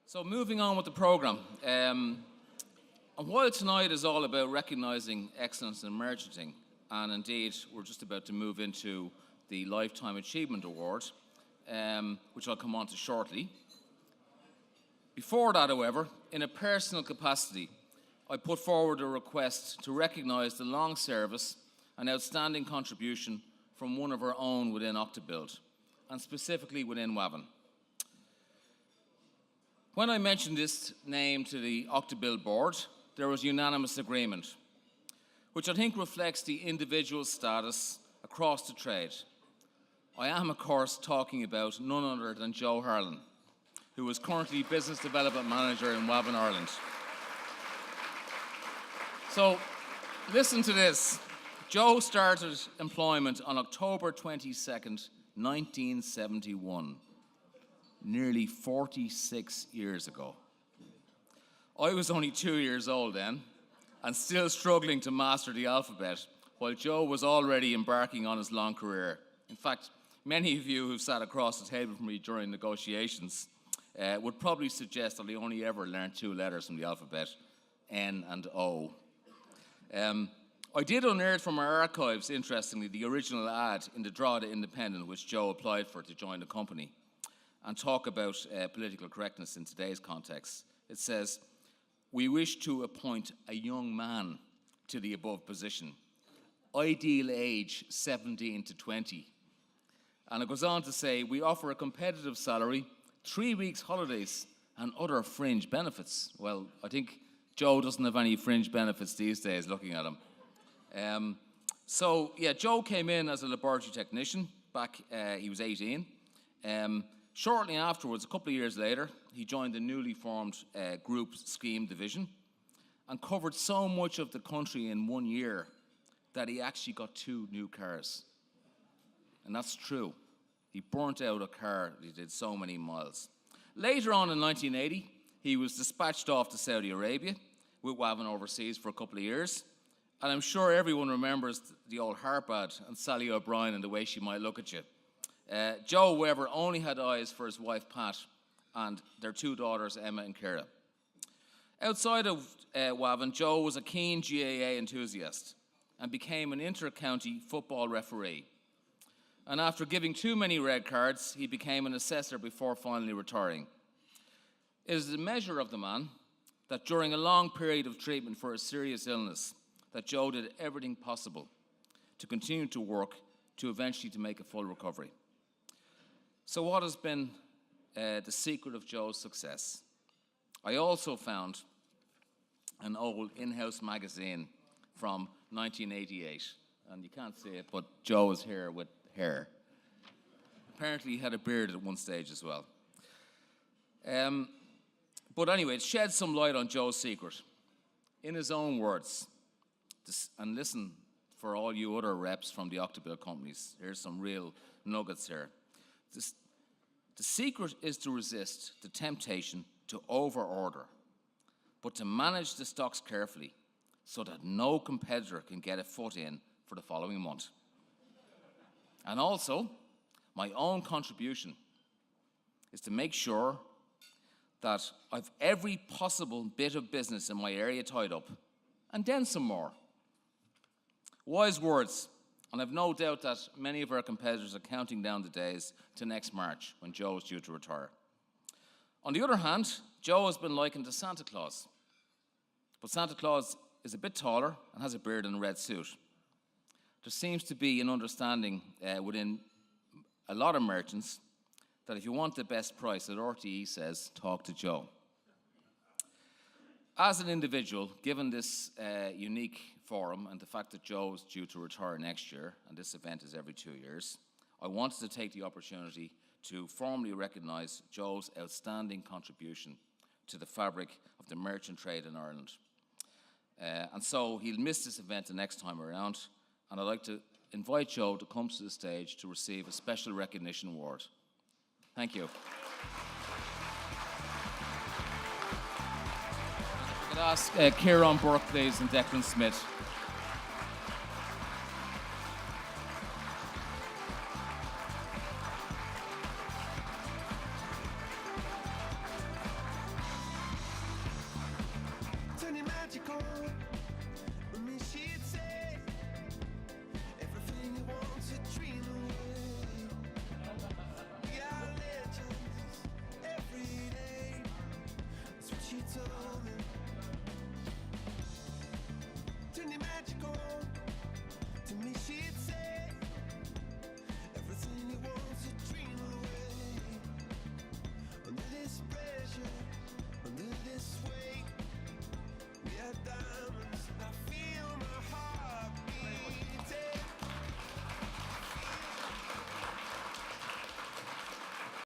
So moving on with the programme, and while tonight is all about recognising excellence in emergenting, and indeed we're just about to move into the Lifetime Achievement Award, which I'll come on to shortly. Before that, however, in a personal capacity, I put forward a request to recognise the long service and outstanding contribution from one of our own within Octabuild, and specifically within Wavan. When I mentioned this name to the Octabuild board, there was unanimous agreement, which I think reflects the individual status across the trade. I am, of course, talking about none other than Joe Harlin, who is currently Business Development Manager in Wavan, Ireland. So, listen to this. Joe started employment on October 22nd, 1971. Nearly 46 years ago. I was only 2 years old then and still struggling to master the alphabet, while Joe was already embarking on his long career. In fact, many of you who've sat across the table from me during negotiations would probably suggest that I only ever learned 2 letters from the alphabet, N and O. I did unearth from our archives, interestingly, the original ad in the Drogheda Independent, which Joe applied for to join the company, and talk about political correctness in today's context. It says, "We wish to appoint a young man to the above position. Ideal age 17 to 20. And it goes on to say, "We offer a competitive salary, 3 weeks holidays, and other fringe benefits." Well, I think Joe doesn't have any fringe benefits these days, looking at him. Joe came in as a laboratory technician back, he was 18. Shortly afterwards, a couple of years later, he joined the newly formed group scheme division and covered so much of the country in 1 year that he actually got 2 new cars. And that's true. He burnt out a car that he did so many miles. Later on in 1980, he was dispatched off to Saudi Arabia with Wavan overseas for a couple of years. And I'm sure everyone remembers the old harp ad and Sally O'Brien and the way she might look at you. Joe, however, only had eyes for his wife Pat and their 2 daughters, Emma and Kira. Outside of Wavan, Joe was a keen GAA enthusiast and became an inter-county football referee. And after giving too many red cards, he became an assessor before finally retiring. It is a measure of the man that during a long period of treatment for a serious illness, that Joe did everything possible to continue to work to eventually to make a full recovery. So what has been the secret of Joe's success? I also found an old in-house magazine from 1988, and you can't see it, but Joe is here with hair. Apparently he had a beard at one stage as well. But anyway, it sheds some light on Joe's secret. In his own words, and listen for all you other reps from the Octabuild companies, here's some real nuggets here. The secret is to resist the temptation to over-order, but to manage the stocks carefully so that no competitor can get a foot in for the following month. And also, my own contribution is to make sure that I've every possible bit of business in my area tied up, and then some more. Wise words. And I've no doubt that many of our competitors are counting down the days to next March, when Joe is due to retire. On the other hand, Joe has been likened to Santa Claus. But Santa Claus is a bit taller and has a beard and a red suit. There seems to be an understanding within a lot of merchants that if you want the best price, as RTE says, talk to Joe. As an individual, given this unique forum and the fact that Joe is due to retire next year, and this event is every 2 years, I wanted to take the opportunity to formally recognise Joe's outstanding contribution to the fabric of the merchant trade in Ireland. And so he'll miss this event the next time around, and I'd like to invite Joe to come to the stage to receive a special recognition award. Thank you. I could ask Kieran Burke, please, and Declan Smith. sheets